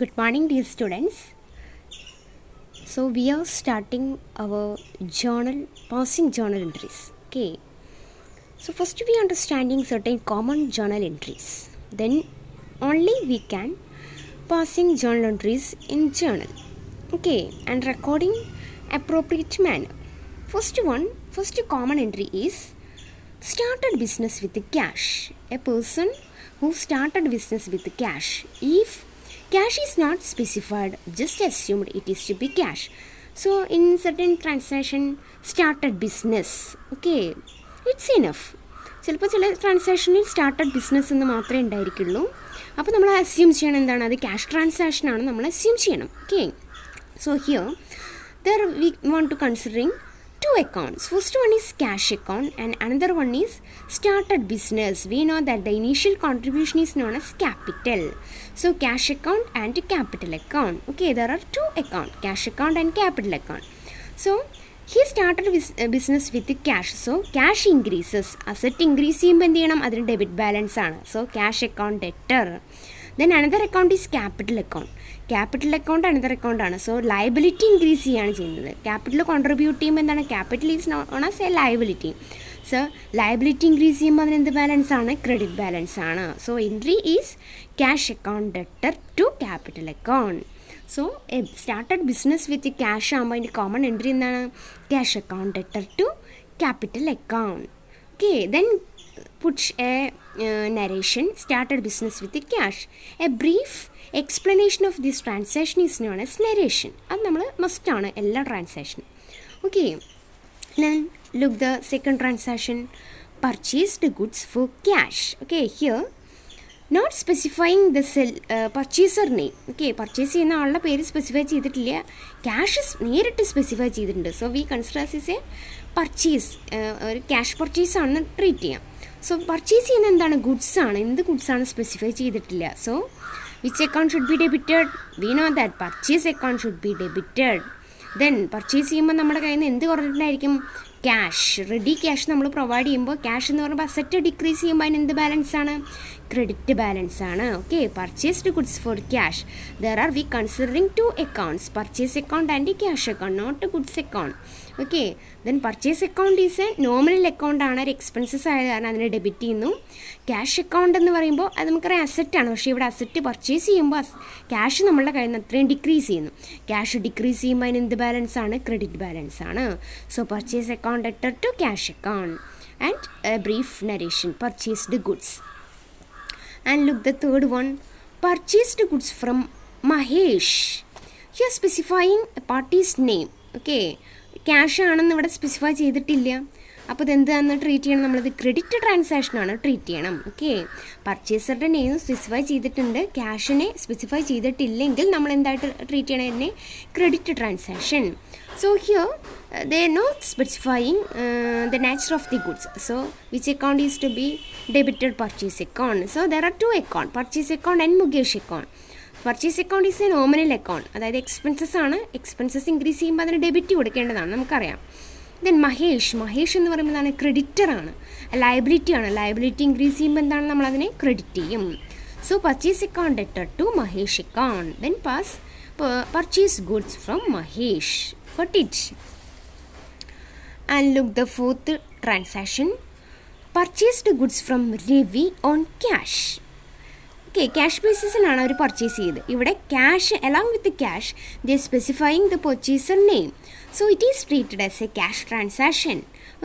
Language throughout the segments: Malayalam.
Good morning, dear students. So we are starting our journal, passing journal entries. Okay. So first we understanding certain common journal entries. Then only we can passing journal entries in journal. Okay, and recording appropriate manner. First common entry is started business with cash. A person who started business with cash. If cash is not specified, just assumed it is to be cash. So in certain transaction, started business. Okay, it's enough. ചിലപ്പോൾ ചില ട്രാൻസാക്ഷനിൽ സ്റ്റാർട്ടഡ് ബിസിനസ് എന്ന് മാത്രമേ ഉണ്ടായിരിക്കുള്ളൂ. അപ്പോൾ നമ്മൾ അസ്യൂം ചെയ്യണം എന്താണ്, അത് ക്യാഷ് ട്രാൻസാക്ഷനാണ് നമ്മൾ അസ്യൂം ചെയ്യണം. Okay, so here there we want to considering two accounts. First one is cash account and another one is started business. We know that the initial contribution is known as capital. So cash account and capital account. Okay, there are two accounts, cash account and capital account. So he started business with cash. So cash increases. Asset increase ചെയ്യുമ്പോൾ എന്ത് ചെയ്യണം, അതിന് ഡെബിറ്റ് ബാലൻസ് ആണ്. So cash account debtor. Then another account is capital account. Capital account another account ആണ്. സോ ലയബിലിറ്റി ഇൻക്രീസ് ചെയ്യാണ് ചെയ്യുന്നത്. ക്യാപിറ്റൽ കോൺട്രിബ്യൂട്ട് ചെയ്യുമ്പോൾ എന്താണ്, capital is known as a liability. So liability increase ചെയ്യുമ്പോൾ അതിന് എന്ത് ബാലൻസ് ആണ്, ക്രെഡിറ്റ് ബാലൻസ് ആണ്. So entry is cash account debtor to capital account. So started business with cash ആകുമ്പോൾ അതിൻ്റെ കോമൺ എൻട്രി എന്താണ്, cash account debtor to capital account. Okay, then puts a narration, started business with the cash. A brief explanation of this transaction is known as narration. അത് നമ്മൾ മസ്റ്റ് ആണ് എല്ലാ ട്രാൻസാക്ഷനും. Okay, then look the second transaction, purchased goods for cash. Okay, here not specifying the purchaser name. Okay, purchase ചെയ്യുന്ന ആളുടെ പേര് സ്പെസിഫൈ ചെയ്തിട്ടില്ല, ക്യാഷ് നേരിട്ട് സ്പെസിഫൈ ചെയ്തിട്ടുണ്ട്. So we consider as A purchase, ഒരു ക്യാഷ് പർച്ചേസ് ആണെന്ന് ട്രീറ്റ് ചെയ്യാം. സോ പർച്ചേസ് ചെയ്യുന്ന എന്താണ്, ഗുഡ്സ് ആണ്. എന്ത് ഗുഡ്സ് ആണ് സ്പെസിഫൈ ചെയ്തിട്ടില്ല. So which account should be debited, V know that purchase account should be debited. Then purchase ചെയ്യുമ്പോൾ നമ്മുടെ കയ്യിൽ നിന്ന് എന്ത് കുറഞ്ഞിട്ടുണ്ടായിരിക്കും, ക്യാഷ്. റെഡി ക്യാഷ് നമ്മൾ പ്രൊവൈഡ് ചെയ്യുമ്പോൾ ക്യാഷ് എന്ന് പറയുമ്പോൾ അസറ്റ് ഡിക്രീസ് ചെയ്യുമ്പോൾ അതിന് എന്ത് ബാലൻസ് ആണ്, ക്രെഡിറ്റ് ബാലൻസ് ആണ്. Okay, purchased goods for cash. There are we considering two accounts, purchase account and cash account, not goods account. Okay, then purchase account is a nominal account ആണ്, ഒരു എക്സ്പെൻസസ് ആയ കാരണം അതിനെ ഡെബിറ്റ് ചെയ്യുന്നു. ക്യാഷ് അക്കൗണ്ട് എന്ന് പറയുമ്പോൾ അത് നമുക്കറിയാം അസറ്റാണ്, പക്ഷേ ഇവിടെ അസറ്റ് പർച്ചേസ് ചെയ്യുമ്പോൾ ക്യാഷ് നമ്മളുടെ കയ്യിൽ നിന്ന് അത്രയും ഡിക്രീസ് ചെയ്യുന്നു. ക്യാഷ് ഡിക്രീസ് ചെയ്യുമ്പോൾ അതിന് എന്ത് ബാലൻസ് ആണ്, ക്രെഡിറ്റ് ബാലൻസ് ആണ്. So purchase account debtor to cash account and a brief narration, purchased goods. And look the third one, purchased goods from Mahesh. Here specifying a party's name. Okay, cash ആണെന്ന് ഇവിടെ സ്പെസിഫൈ ചെയ്തിട്ടില്ല. അപ്പോൾ ഇതെന്താണെന്ന് ട്രീറ്റ് ചെയ്യണം, നമ്മളത് ക്രെഡിറ്റ് ട്രാൻസാക്ഷനാണ് ട്രീറ്റ് ചെയ്യണം. ഓക്കെ, പർച്ചേസറുടെ നെയിം സ്പെസിഫൈ ചെയ്തിട്ടുണ്ട്, ക്യാഷിനെ സ്പെസിഫൈ ചെയ്തിട്ടില്ലെങ്കിൽ നമ്മൾ എന്തായിട്ട് ട്രീറ്റ് ചെയ്യണം, ഇതിനെ credit transaction. So here they are not specifying the nature of the goods. So which account is to be debited, purchase account. So there are two accounts, purchase account and Mukesh account. Purchase account is a nominal account, അതായത് എക്സ്പെൻസസ് ആണ്, എക്സ്പെൻസസ് ഇൻക്രീസ് ചെയ്യുമ്പോൾ അതിന് ഡെബിറ്റ് കൊടുക്കേണ്ടതാണ്, നമുക്കറിയാം. ദെൻ മഹേഷ് എന്ന് പറയുമ്പോൾ എന്താണ്, ക്രെഡിറ്റർ ആണ്, ലയബിലിറ്റി ആണ്. ലയബിലിറ്റി ഇൻക്രീസ് ചെയ്യുമ്പോൾ എന്താണ്, നമ്മളതിനെ ക്രെഡിറ്റ് ചെയ്യും. So purchase account debtor to Mahesh account. Then purchase goods from Mahesh. Got it? And look the fourth transaction, purchased goods from Ravi on cash. Okay, cash ബേസിസിലാണ് അവർ പർച്ചേസ് ചെയ്ത്. ഇവിടെ cash along with cash they specifying the purchaser name. So it is treated as a cash transaction.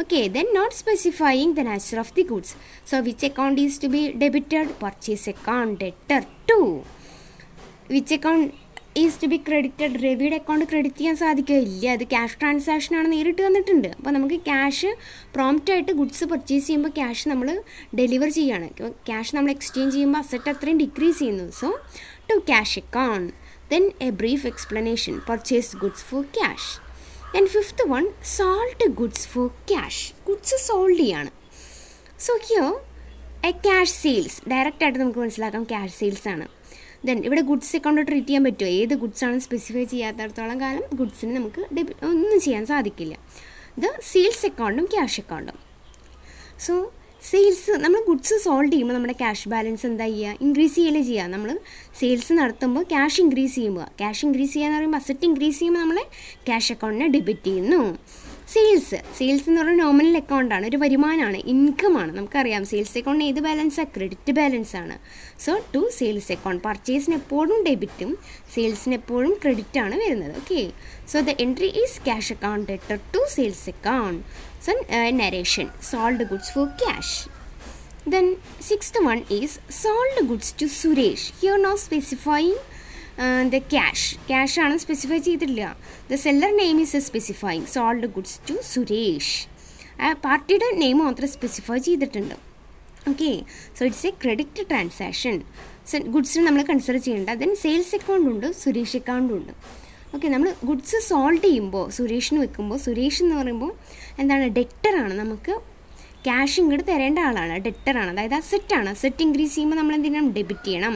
Okay, then not specifying the nature of the goods. So which account is to be debited, purchase account debtor to. Which account is to be credited, രവിയുടെ അക്കൗണ്ട് ക്രെഡിറ്റ് ചെയ്യാൻ സാധിക്കില്ല, അത് ക്യാഷ് ട്രാൻസാക്ഷനാണ്, നേരിട്ട് വന്നിട്ടുണ്ട്. അപ്പോൾ നമുക്ക് ക്യാഷ് പ്രോംപ്റ്റായിട്ട് ഗുഡ്സ് പർച്ചേസ് ചെയ്യുമ്പോൾ ക്യാഷ് നമ്മൾ ഡെലിവർ ചെയ്യുകയാണ്, ക്യാഷ് നമ്മൾ എക്സ്ചേഞ്ച് ചെയ്യുമ്പോൾ അസറ്റ് അത്രയും ഡിക്രീസ് ചെയ്യുന്നു. So to cash account. Then a brief explanation, purchase goods for cash. Then fifth one, sold goods for cash, goods sold ചെയ്യാണ്. So here a cash sales, ഡയറക്റ്റായിട്ട് നമുക്ക് മനസ്സിലാക്കാം ക്യാഷ് സെയിൽസ് ആണ്. ദെൻ ഇവിടെ ഗുഡ്സ് അക്കൗണ്ട് ട്രീറ്റ് ചെയ്യാൻ പറ്റുമോ, ഏത് ഗുഡ്സാണ് സ്പെസിഫൈ ചെയ്യാത്തടത്തോളം കാലം ഗുഡ്സിന് നമുക്ക് ഒന്നും ചെയ്യാൻ സാധിക്കില്ല. ഇത് സെയിൽസ് അക്കൗണ്ടും ക്യാഷ് അക്കൗണ്ടും. സോ സെയിൽസ് നമ്മൾ ഗുഡ്സ് സോൾവ് ചെയ്യുമ്പോൾ നമ്മുടെ ക്യാഷ് ബാലൻസ് എന്താ ചെയ്യുക, ഇൻക്രീസ് ചെയ്യല്ലേ ചെയ്യുക. നമ്മൾ സെയിൽസ് നടത്തുമ്പോൾ ക്യാഷ് ഇൻക്രീസ് ചെയ്യുക എന്ന് പറയുമ്പോൾ അസറ്റ് ഇൻക്രീസ് ചെയ്യുമ്പോൾ നമ്മൾ ക്യാഷ് അക്കൗണ്ടിനെ ഡെബിറ്റ് ചെയ്യുന്നു. സെയിൽസ് എന്ന് പറയുന്നത് നോമിനൽ അക്കൗണ്ടാണ്, ഒരു വരുമാനമാണ്, ഇൻകമാണ്. നമുക്കറിയാം സെയിൽസ് അക്കൗണ്ട് ഏത് ബാലൻസാണ്, ക്രെഡിറ്റ് ബാലൻസ് ആണ്. സോ ടു സെയിൽസ് അക്കൗണ്ട്, പർച്ചേസിന് എപ്പോഴും ഡെബിറ്റും സെയിൽസിന് എപ്പോഴും ക്രെഡിറ്റാണ് വരുന്നത്. Okay, so the entry is cash account debtor to sales account. So narration, sold goods for cash. Then sixth one is sold goods to Suresh. Here now specifying the cash ആണ് സ്പെസിഫൈ ചെയ്തിട്ടില്ല. The seller name is specifying sold goods to Suresh. പാർട്ടിയുടെ നെയിം മാത്രം സ്പെസിഫൈ ചെയ്തിട്ടുണ്ട്. Okay, so it's a credit transaction. So ഗുഡ്സിന് നമ്മൾ കൺസിഡർ ചെയ്യേണ്ട. ദെൻ സെയിൽസ് അക്കൗണ്ട് ഉണ്ട്, സുരേഷ് അക്കൗണ്ടും ഉണ്ട്. ഓക്കെ, നമ്മൾ ഗുഡ്സ് സോൾഡ് ചെയ്യുമ്പോൾ സുരേഷിന് വെക്കുമ്പോൾ, സുരേഷ് എന്ന് പറയുമ്പോൾ എന്താണ്, ഡെറ്ററാണ്. നമുക്ക് ക്യാഷ് ഇങ്ങോട്ട് തരേണ്ട ആളാണ്, ഡെറ്ററാണ്, അതായത് അസെറ്റാണ്. അസെറ്റ് ഇൻക്രീസ് ചെയ്യുമ്പോൾ നമ്മൾ എന്ത് ചെയ്യണം, ഡെബിറ്റ് ചെയ്യണം.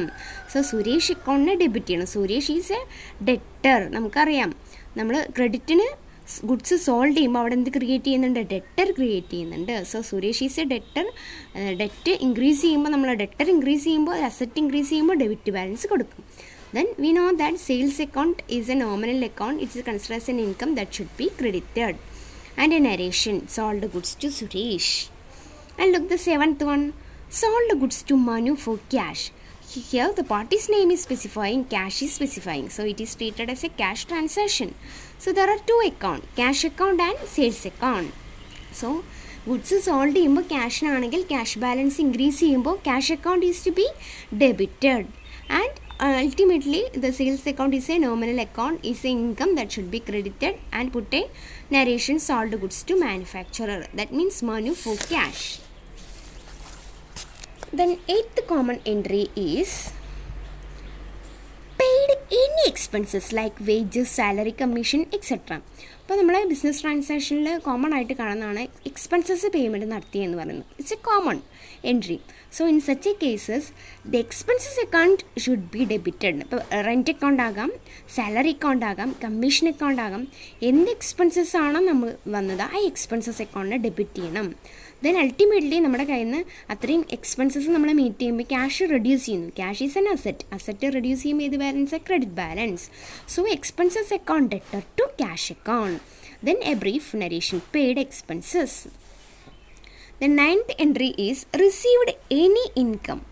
സോ സുരേഷ് അക്കൗണ്ടിനെ ഡെബിറ്റ് ചെയ്യണം. Suresh is A debtor. നമുക്കറിയാം നമ്മൾ ക്രെഡിറ്റിന് ഗുഡ്സ് സോൾവ് ചെയ്യുമ്പോൾ അവിടെ എന്ത് ക്രിയേറ്റ് ചെയ്യുന്നുണ്ട്, ഡെറ്റർ ക്രിയേറ്റ് ചെയ്യുന്നുണ്ട്. So Suresh is A debtor. Debt increase ചെയ്യുമ്പോൾ നമ്മൾ ഡെറ്റർ ഇൻക്രീസ് ചെയ്യുമ്പോൾ, അസെറ്റ് ഇൻക്രീസ് ചെയ്യുമ്പോൾ ഡെബിറ്റ് ബാലൻസ് കൊടുക്കും. Then we know that sales account is a nominal account. It's considered as an income that should be credited. And a narration, sold goods to Suresh. And look the seventh one, sold goods to Manu for cash. Here the party's name is specifying, cash is specifying. So it is treated as a cash transaction. So there are two accounts, cash account and sales account. So goods sold ചെയ്യുമ്പോൾ ക്യാഷിനാണെങ്കിൽ ക്യാഷ് ബാലൻസ് ഇൻക്രീസ് ചെയ്യുമ്പോൾ cash account is to be debited. And ultimately the sales account is a nominal account, is a income that should be credited, and put a narration, sold goods to manufacturer. That means Manu for cash. Then eighth common entry is paid any expenses like wages, salary, commission, etc. അപ്പോൾ നമ്മളെ ബിസിനസ് ട്രാൻസാക്ഷനിൽ കോമൺ ആയിട്ട് കാണുന്നതാണ് എക്സ്പെൻസസ് പേയ്മെൻറ്റ് നടത്തിയെന്ന് പറയുന്നത്. It's a common entry. So in such a cases the expenses account should be debited. ഇപ്പോൾ റെൻറ്റ് അക്കൗണ്ട് ആകാം, സാലറി അക്കൗണ്ട് ആകാം, കമ്മീഷൻ അക്കൗണ്ട് ആകാം. എന്ത് എക്സ്പെൻസസ് ആണോ നമ്മൾ വന്നത് ആ എക്സ്പെൻസസ് അക്കൗണ്ടിനെ ഡെബിറ്റ് ചെയ്യണം. ദെൻ അൾട്ടിമേറ്റ്ലി നമ്മുടെ കയ്യിൽ നിന്ന് അത്രയും എക്സ്പെൻസസ് നമ്മൾ മീറ്റ് ചെയ്യുമ്പോൾ ക്യാഷ് റെഡ്യൂസ് ചെയ്യുന്നു. Cash is an asset reduce ചെയ്യുമ്പോൾ ഏത് balance, credit balance. So expenses account debtor to cash account. Then a brief narration, paid expenses. The ninth entry is received any income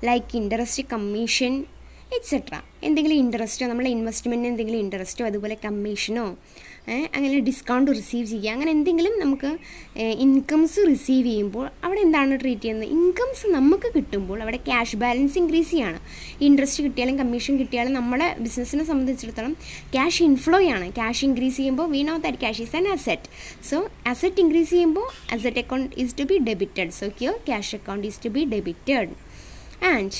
like interest, commission, etc. എന്തെങ്കിലും ഇൻട്രസ്റ്റോ, നമ്മളെ ഇൻവെസ്റ്റ്മെൻറ്റിന് എന്തെങ്കിലും ഇൻട്രസ്റ്റോ അതുപോലെ കമ്മീഷനോ അങ്ങനെ ഡിസ്കൗണ്ട് റിസീവ് ചെയ്യുക, അങ്ങനെ എന്തെങ്കിലും നമുക്ക് ഇൻകംസ് റിസീവ് ചെയ്യുമ്പോൾ അവിടെ എന്താണ് ട്രീറ്റ് ചെയ്യുന്നത്, ഇൻകംസ് നമുക്ക് കിട്ടുമ്പോൾ അവിടെ ക്യാഷ് ബാലൻസ് ഇൻക്രീസ് ചെയ്യാണ്. ഇൻട്രസ്റ്റ് കിട്ടിയാലും കമ്മീഷൻ കിട്ടിയാലും നമ്മളെ ബിസിനസ്സിനെ സംബന്ധിച്ചിടത്തോളം ക്യാഷ് ഇൻഫ്ലോ ആണ്. ക്യാഷ് ഇൻക്രീസ് ചെയ്യുമ്പോൾ we know that cash is an asset. So asset increase ചെയ്യുമ്പോൾ asset account is to be debited. So here cash account is to be debited. And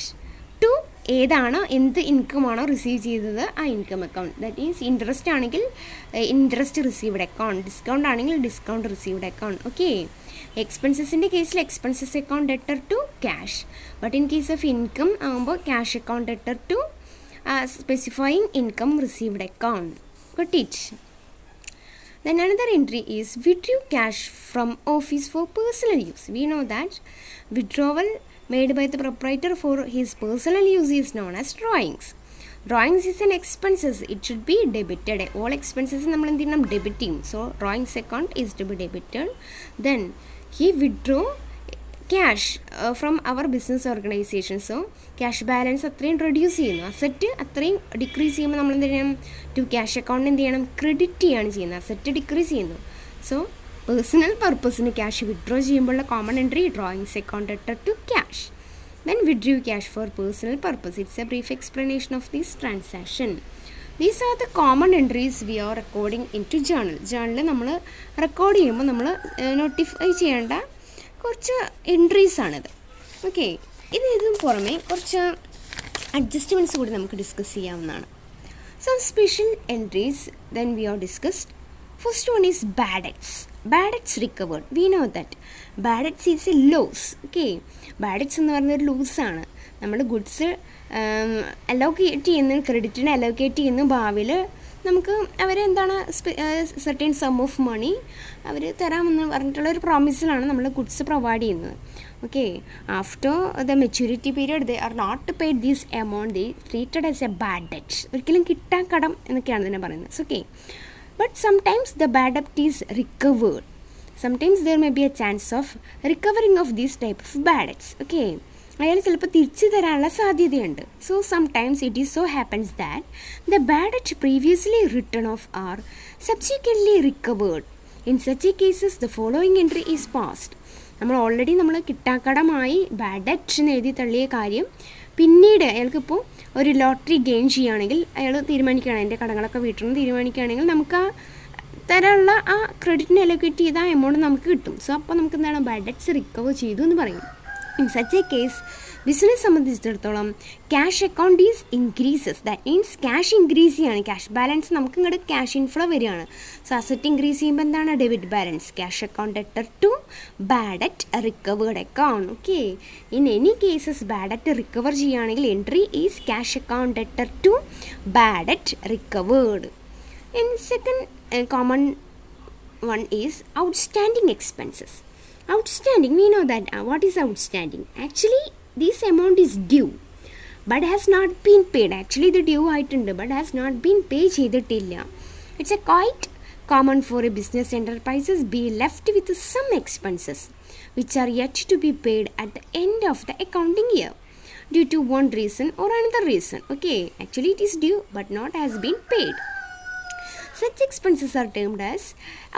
to ഏതാണോ എന്ത് ഇൻകമാണോ റിസീവ് ചെയ്തത് ആ income account, that means interest ആണെങ്കിൽ ഇൻട്രസ്റ്റ് റിസീവ്ഡ് അക്കൗണ്ട്, ഡിസ്കൗണ്ട് ആണെങ്കിൽ ഡിസ്കൗണ്ട് റിസീവ്ഡ് അക്കൗണ്ട്. ഓക്കെ, എക്സ്പെൻസസിൻ്റെ കേസിൽ expenses account debtor to cash, but in case of income ആകുമ്പോൾ cash account debtor to specifying income received account. Got it? Then another entry is withdrew cash from office for personal use. We know that withdrawal made by the proprietor for his personal use is known as drawings. Drawings is an expenses. It should be debited. All expenses നമ്മൾ എന്ത് ചെയ്യണം, ഡെബിറ്റ് ചെയ്യും. So drawings account is to be debited. Then he withdrew cash from our business organisation. So cash balance അത്രയും റെഡ്യൂസ് ചെയ്യുന്നു, അസറ്റ് അത്രയും ഡിക്രീസ് ചെയ്യുമ്പോൾ നമ്മൾ എന്ത് ചെയ്യണം, ടു ക്യാഷ് അക്കൗണ്ട് എന്ത് ചെയ്യണം, ക്രെഡിറ്റ് ചെയ്യാണ് ചെയ്യുന്നത്, അസറ്റ് ഡിക്രീസ് ചെയ്യുന്നു. സോ പേഴ്സണൽ പർപ്പസിന് ക്യാഷ് വിഡ്രോ ചെയ്യുമ്പോഴുള്ള common entry drawings account debtor to cash. Then withdrew cash for personal purpose. It's a brief explanation of this transaction. These are the common entries we are recording into journal. Journal നമ്മൾ റെക്കോർഡ് ചെയ്യുമ്പോൾ നമ്മൾ നോട്ടിഫൈ ചെയ്യേണ്ട കുറച്ച് എൻട്രീസാണിത്. ഓക്കെ, ഇതിനും പുറമെ കുറച്ച് അഡ്ജസ്റ്റ്മെൻറ്റ്സ് കൂടി നമുക്ക് ഡിസ്കസ് ചെയ്യാവുന്നതാണ്. Some special entries then we are discussed. First one is bad debts. Bad debts recovered. We know that bad debts is a loss. Okay, bad debts എന്ന് പറയുന്നൊരു ലൂസാണ്. നമ്മൾ ഗുഡ്സ് അലോക്കേറ്റ് ചെയ്യുന്നു, ക്രെഡിറ്റിന് അലോക്കേറ്റ് ചെയ്യുന്നു, ഭാവിയിൽ നമുക്ക് അവരെന്താണ് സെർട്ടൻ സം ഓഫ് മണി അവർ തരാമെന്ന് പറഞ്ഞിട്ടുള്ള ഒരു പ്രോമിസിലാണ് നമ്മൾ ഗുഡ്സ് പ്രൊവൈഡ് ചെയ്യുന്നത്. Okay, after the maturity period they are not paid this amount, they treated as a bad debt. ഒരിക്കലും കിട്ടാൻ കടം എന്നൊക്കെയാണ് ഇതിനെ പറയുന്നത്. Okay, but sometimes the bad debt is recovered. Sometimes there may be a chance of recovering of these type of bad debts. Okay, അയാൾ ചിലപ്പോൾ തിരിച്ചു തരാനുള്ള സാധ്യതയുണ്ട്. So sometimes it is so happens that the bad debt previously written off or subsequently recovered. In such cases the following entry is passed. നമ്മൾ ഓൾറെഡി നമ്മൾ കിട്ടാക്കടമായി ബാഡ് ഡെറ്റ് എന്ന് എഴുതി തള്ളിയ കാര്യം പിന്നീട് അയാൾക്കിപ്പോൾ ഒരു ലോട്ടറി ഗെയിൻ ചെയ്യുകയാണെങ്കിൽ, അയാൾ തീരുമാനിക്കുകയാണ് എൻ്റെ കടങ്ങളൊക്കെ വീട്ടണമെന്ന് തീരുമാനിക്കുകയാണെങ്കിൽ, നമുക്ക് ആ തരാനുള്ള ആ ക്രെഡിറ്റിനെ അലോക്കേറ്റ് ചെയ്ത ആ എമൗണ്ട് നമുക്ക് കിട്ടും. സോ അപ്പോൾ നമുക്ക് എന്താണ് ബാഡ് ഡെറ്റ്സ് റിക്കവർ ചെയ്തു എന്ന് പറയും. In such a case business സംബന്ധിച്ചിടത്തോളം cash account is increases. That means cash increase ചെയ്യാണ്, ക്യാഷ് ബാലൻസ് നമുക്ക് ഇങ്ങോട്ട് ക്യാഷ് ഇൻഫ്ലോ വരികയാണ്. സോ അസറ്റ് ഇൻക്രീസ് ചെയ്യുമ്പോൾ എന്താണ് debit balance, cash account debtor to bad debt recovered account. Okay, in any cases bad debt recover ചെയ്യുകയാണെങ്കിൽ entry is cash account debtor to bad debt recovered. In second common one is outstanding expenses. Outstanding, we know that what is outstanding. Actually this amount is due but has not been paid. Actually the due ആയിട്ടുണ്ട് but has not been paid ചെയ്തിട്ടില്ല. It's a quite common for a business enterprises be left with some expenses which are yet to be paid at the end of the accounting year due to one reason or another reason. Okay, actually it is due but not has been paid. Such expenses are termed as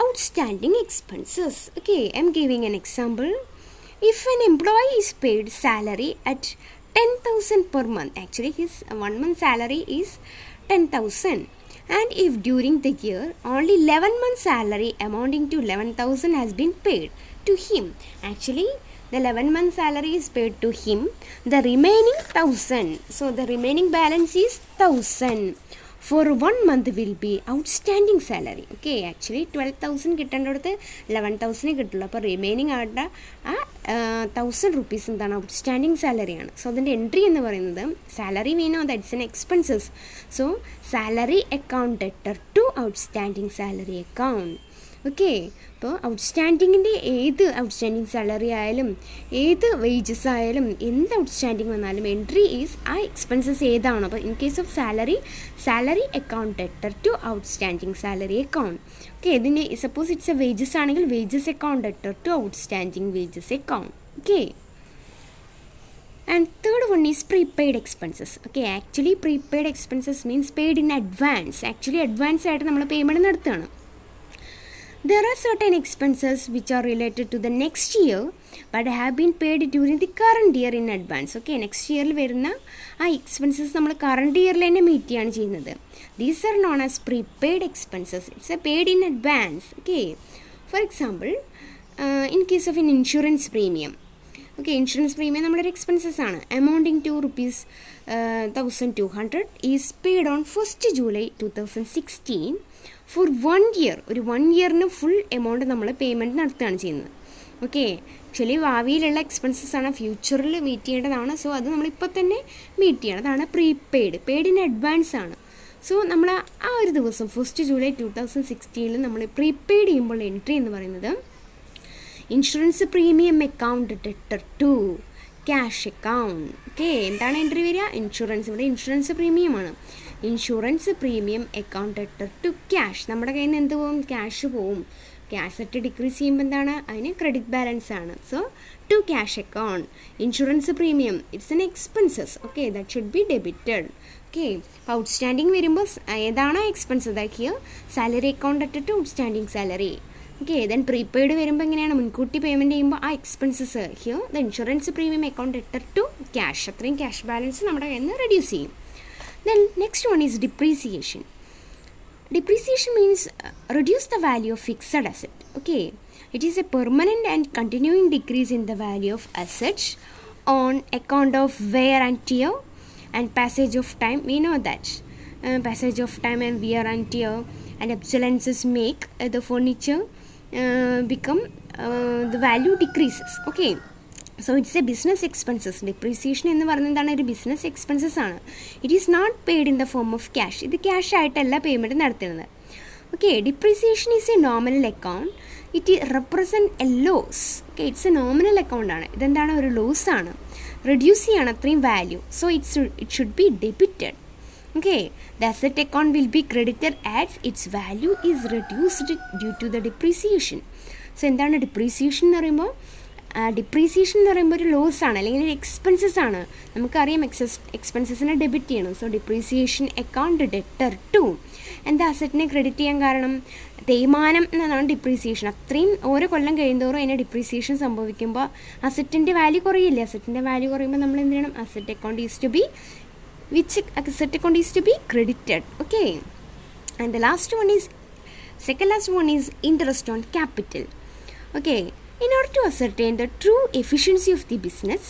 outstanding expenses. Okay, I am giving an example. If an employee is paid salary at 10,000 per month, actually his 1 month salary is 10,000, and if during the year only 11 months salary amounting to 11,000 has been paid to him, actually the 11 month salary is paid to him, the remaining 1,000, so the remaining balance is 1,000 for 1 month will be outstanding salary. Okay, actually 12,000 കിട്ടേണ്ടടുത്ത് 11,000 കിട്ടുള്ളൂ. അപ്പോൾ റിമൈനിങ് ആയിട്ട് ആ 1,000 റുപ്പീസ് എന്താണ് ഔട്ട്സ്റ്റാൻഡിങ് സാലറിയാണ്. സോ അതിൻ്റെ എൻട്രി എന്ന് പറയുന്നത് സാലറി മീനോ that's an expenses. So salary account debtor to outstanding salary account. Okay, അപ്പോൾ ഔട്ട്സ്റ്റാൻഡിങ്ങിൻ്റെ ഏത് ഔട്ട്സ്റ്റാൻഡിങ് സാലറി ആയാലും ഏത് വേജസ് ആയാലും എന്ത് ഔട്ട്സ്റ്റാൻഡിങ് വന്നാലും എൻട്രി ഈസ് ആ എക്സ്പെൻസസ് ഏതാണോ. അപ്പോൾ in case of salary account debtor to outstanding salary account. Okay, ഇതിന് സപ്പോസ് ഇറ്റ്സ് എ വേജസ് ആണെങ്കിൽ wages account debtor to outstanding wages account. Okay, and third one is prepaid expenses. Okay, actually prepaid expenses means paid in advance. Actually advance ആയിട്ട് നമ്മൾ പേയ്മെൻറ്റ് നടത്തുകയാണ്. There are certain expenses which are related to the next year but have been paid during the current year in advance. Okay, next year വരുന്ന ആ എക്സ്പെൻസസ് നമ്മൾ കറണ്ട് ഇയറിൽ തന്നെ മീറ്റ് ചെയ്യാണ് ചെയ്യുന്നത്. These are known as prepaid expenses. It's a paid in advance. Okay, for example, in case of an insurance premium. Okay, insurance premium നമ്മളൊരു എക്സ്പെൻസസ് ആണ്. Amounting to rupees 1,200 is paid on 1st July 2016 for 1 year. ഒരു 1 yearന് ഫുൾ എമൗണ്ട് നമ്മൾ പേയ്മെൻറ്റ് നടത്തുകയാണ് ചെയ്യുന്നത്. ഓക്കെ, ആക്ച്വലി ഭാവിയിലുള്ള എക്സ്പെൻസസ് ആണ്, ഫ്യൂച്ചറിൽ മീറ്റ് ചെയ്യേണ്ടതാണ്. സോ അത് നമ്മളിപ്പോൾ തന്നെ മീറ്റ് ചെയ്യണം. അതാണ് പെയ്ഡ് ഇൻ അഡ്വാൻസ് ആണ്. സോ നമ്മൾ ആ ഒരു ദിവസം 1st July 2016 നമ്മൾ പ്രീപെയ്ഡ് ചെയ്യുമ്പോൾ എൻട്രി എന്ന് പറയുന്നത് insurance premium account debtor to cash account. Okay, എന്താണ് എൻട്രി വരിക? ഇൻഷുറൻസ്, ഇവിടെ ഇൻഷുറൻസ് പ്രീമിയമാണ്. Insurance premium account debtor to cash. നമ്മുടെ കയ്യിൽ നിന്ന് എന്ത് പോവും? ക്യാഷ് പോവും. ക്യാഷ് ഡിക്രീസ് ചെയ്യുമ്പോൾ എന്താണ്? അതിന് ക്രെഡിറ്റ് ബാലൻസ് ആണ്. So to cash account. Insurance premium it's an expenses. Okay, that should be debited. Okay, അപ്പോൾ ഔട്ട്സ്റ്റാൻഡിങ് വരുമ്പോൾ ഏതാണോ എക്സ്പെൻസ് അതാക്കിയ salary account debtor to outstanding salary. Okay, then prepaid വരുമ്പോൾ എങ്ങനെയാണ്? മുൻകൂട്ടി പേയ്മെൻറ്റ് ചെയ്യുമ്പോൾ ആ expenses here the insurance premium account debtor to cash. അത്രയും ക്യാഷ് ബാലൻസ് നമ്മുടെ കയ്യിൽ നിന്ന് റെഡ്യൂസ് ചെയ്യും. Then next one is depreciation. Depreciation means reduce the value of fixed asset. Okay, it is a permanent and continuing decrease in the value of assets on account of wear and tear and passage of time. We know that passage of time and wear and tear and obsolescence make the furniture become the value decreases. Okay, so it's a business expenses. Depreciation എന്ന് പറയുന്നത് എന്താണ്? ഒരു ബിസിനസ് എക്സ്പെൻസസ് ആണ്. It is not paid in the form of cash. ഇത് ക്യാഷ് ആയിട്ടല്ല പേയ്മെൻറ്റ് നടത്തുന്നത്. Okay, depreciation is a nominal account it represent a loss. Okay, it's a nominal account ആണ്. ഇതെന്താണ്? ഒരു ലോസ് ആണ്. റെഡ്യൂസ് ചെയ്യാണ് അത്രയും value. So it should be debited. Okay, the asset account will be credited as its value is reduced due to the depreciation. So എന്താണ് ഡിപ്രീസിയേഷൻ എന്ന് പറയുമ്പോൾ? ഡിപ്രീസിയേഷൻ എന്ന് പറയുമ്പോൾ ഒരു ലോസ് ആണ്, അല്ലെങ്കിൽ ഒരു എക്സ്പെൻസസ് ആണ്. നമുക്കറിയാം എക്സ്പെൻസസിനെ ഡെബിറ്റ് ചെയ്യണം. So depreciation account debtor to. എന്താ അസറ്റിനെ ക്രെഡിറ്റ് ചെയ്യാൻ കാരണം? തേയ്മാനം എന്നതാണ് ഡിപ്രീസിയേഷൻ. അത്രയും ഓരോ കൊല്ലം കഴിയുന്തോറും അതിന് ഡിപ്രീസിയേഷൻ സംഭവിക്കുമ്പോൾ അസറ്റിൻ്റെ വാല്യൂ കുറയില്ലേ? അസറ്റിൻ്റെ വാല്യൂ കുറയുമ്പോൾ നമ്മൾ എന്ത് ചെയ്യണം? Asset account is to be asset account is to be credited. Okay, and the second last one is interest on capital. Okay, in order to ascertain the true efficiency of the business,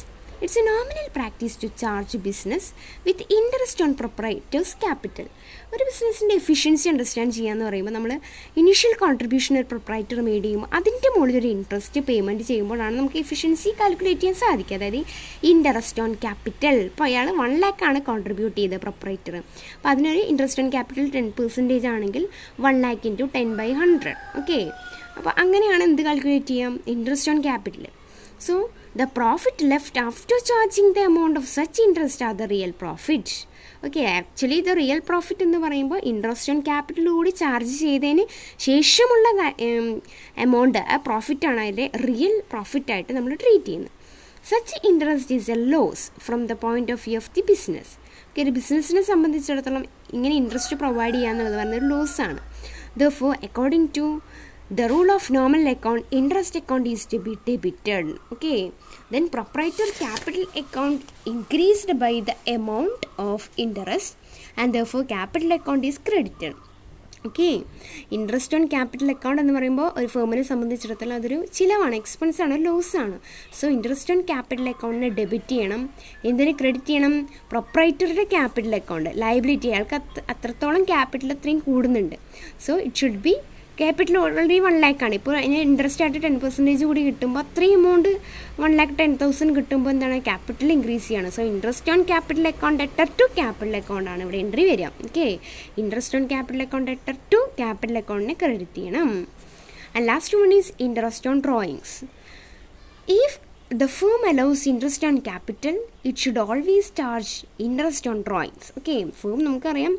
it's a nominal practice to charge business with interest on proprietor's capital. ഒരു ബിസിനസ്സിൻ്റെ എഫിഷ്യൻസി അണ്ടർസ്റ്റാൻഡ് ചെയ്യാന്ന് പറയുമ്പോൾ നമ്മൾ ഇനീഷ്യൽ കോൺട്രിബ്യൂഷൻ ഒരു പ്രൊപ്രൈറ്റർ മേഡ് ചെയ്യുമ്പോൾ അതിൻ്റെ മുകളിലൊരു ഇൻട്രസ്റ്റ് പേയ്മെൻറ്റ് ചെയ്യുമ്പോഴാണ് നമുക്ക് എഫിഷ്യൻസി കാൽക്കുലേറ്റ് ചെയ്യാൻ സാധിക്കുക. അതായത് ഇൻട്രസ്റ്റ് ഓൺ ക്യാപിറ്റൽ. ഇപ്പോൾ അയാൾ 1 lakh ആണ് കോൺട്രിബ്യൂട്ട് ചെയ്തത് പ്രൊപ്രൈറ്റർ. അപ്പോൾ അതിനൊരു ഇൻട്രസ്റ്റ് ഓൺ ക്യാപിറ്റൽ 10% ആണെങ്കിൽ 1 lakh × 10/100. ഓക്കെ, അപ്പോൾ അങ്ങനെയാണ് എന്ത് കാൽക്കുലേറ്റ് ചെയ്യാം? Interest on capital. So the profit left after charging the amount of such interest are the real profit. Okay, actually ഇത് റിയൽ പ്രോഫിറ്റ് എന്ന് പറയുമ്പോൾ ഇൻട്രസ്റ്റ് ഓൺ ക്യാപിറ്റൽ കൂടി ചാർജ് ചെയ്തതിന് ശേഷമുള്ള എമൗണ്ട് ആ പ്രോഫിറ്റാണ് അതിൻ്റെ റിയൽ പ്രോഫിറ്റായിട്ട് നമ്മൾ ട്രീറ്റ് ചെയ്യുന്നത്. Such interest is a loss from the point of view of the business. Okay, ഒരു ബിസിനസ്സിനെ സംബന്ധിച്ചിടത്തോളം ഇങ്ങനെ ഇൻട്രസ്റ്റ് പ്രൊവൈഡ് ചെയ്യുക എന്നുള്ളത് പറഞ്ഞൊരു ലോസാണ്. Therefore, according to the rule of nominal account, interest account is to be debited. Okay, then proprietor capital account increased by the amount of interest, and therefore capital account is credited. Okay, interest on capital account എന്ന് പറയുമ്പോൾ ഒരു ഫേമിനെ സംബന്ധിച്ചിടത്തോളം അതൊരു ചിലവാണ്, എക്സ്പെൻസ് ആണ്, ലോസ് ആണ്. സോ ഇൻട്രസ്റ്റ് ഓൺ ക്യാപിറ്റൽ അക്കൗണ്ടിനെ ഡെബിറ്റ് ചെയ്യണം. എന്തിന് ക്രെഡിറ്റ് ചെയ്യണം? പ്രൊപ്രൈറ്ററുടെ ക്യാപിറ്റൽ അക്കൗണ്ട്. ലയബിലിറ്റി, അയാൾക്ക് അത്രത്തോളം ക്യാപിറ്റൽ അത്രയും കൂടുന്നുണ്ട്. So it should B capital already 1 lakh ആണ്. ഇപ്പോൾ അതിന് ഇൻട്രസ്റ്റ് ആയിട്ട് 10% കൂടി കിട്ടുമ്പോൾ അത്രയും എമൗണ്ട് 1,10,000 കിട്ടുമ്പോൾ എന്താണ്? ക്യാപിറ്റൽ ഇൻക്രീസ് ചെയ്യണം. So interest on capital account debtor to capital account ആണ് ഇവിടെ എൻട്രി വരിക. Okay, interest on capital account debtor to capital അക്കൗണ്ടിനെ ക്രെഡിറ്റ് ചെയ്യണം. And last one is interest on drawings. If the firm allows interest on capital, it should always charge interest on drawings. Okay, firm നമുക്കറിയാം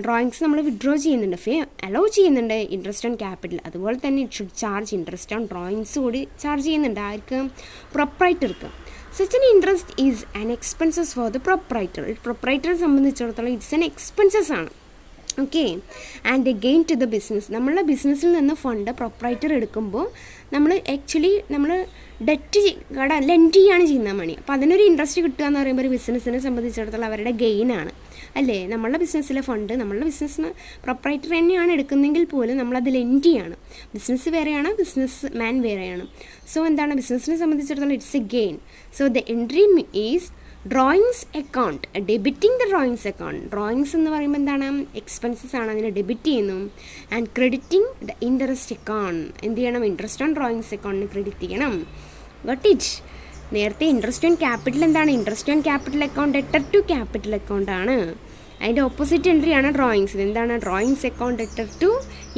ഡ്രോയിങ്സ് നമ്മൾ വിഡ്രോ ചെയ്യുന്നുണ്ട്, അലോ ചെയ്യുന്നുണ്ട് ഇൻട്രസ്റ്റ് ഓൺ ക്യാപിറ്റൽ. അതുപോലെ തന്നെ it should charge interest on drawings കൂടി ചാർജ് ചെയ്യുന്നുണ്ട്. ആർക്ക്? പ്രൊപ്രൈറ്റർക്ക്. Such an interest is an expenses for the proprietor. പ്രൊപ്രൈറ്ററെ സംബന്ധിച്ചിടത്തോളം ഇറ്റ്സ് ആൻ എക്സ്പെൻസസ് ആണ്. Okay, and gain to the business. നമ്മളുടെ ബിസിനസ്സിൽ നിന്ന് ഫണ്ട് പ്രൊപ്രൈറ്റർ എടുക്കുമ്പോൾ നമ്മൾ ഡെറ്റ് ലെൻഡ് ചെയ്യാണ് ചെയ്യുന്ന മണി. അപ്പോൾ അതിനൊരു ഇൻട്രസ്റ്റ് കിട്ടുക എന്ന് പറയുമ്പോൾ ഒരു ബിസിനസ്സിനെ സംബന്ധിച്ചിടത്തോളം അവരുടെ ഗെയിനാണ് അല്ലേ? നമ്മളുടെ ബിസിനസ്സിലെ ഫണ്ട് നമ്മളുടെ ബിസിനസ്സിന് പ്രൊപ്രൈറ്റർ തന്നെയാണ് എടുക്കുന്നതെങ്കിൽ പോലും നമ്മളത് ലെൻഡ് ചെയ്യാണ്. ബിസിനസ് വേറെയാണ്, ബിസിനസ് മാൻ വേറെയാണ്. സോ എന്താണ്? ബിസിനസ്സിനെ സംബന്ധിച്ചിടത്തോളം it's a gain. So the entry is drawings account, debiting the drawings account. Drawings എന്ന് പറയുമ്പോൾ എന്താണ്? എക്സ്പെൻസസ് ആണ്, അതിനെ ഡെബിറ്റ് ചെയ്യുന്നു. And crediting the interest account. എന്ത് ചെയ്യണം? ഇൻട്രസ്റ്റ് ഓൺ ഡ്രോയിങ്സ് അക്കൗണ്ടിന് ക്രെഡിറ്റ് ചെയ്യണം. Got it? നേരത്തെ ഇൻട്രസ്റ്റ് ഓൺ ക്യാപിറ്റൽ എന്താണ്? Interest on capital account debtor to capital account ആണ്. അതിൻ്റെ ഓപ്പോസിറ്റ് എൻട്രി ആണ് ഡ്രോയിങ്സ്. എന്താണ്? Drawings account debtor to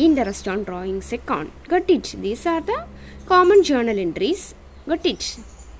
interest on drawings account. Got it? These are the common journal entries. Got it?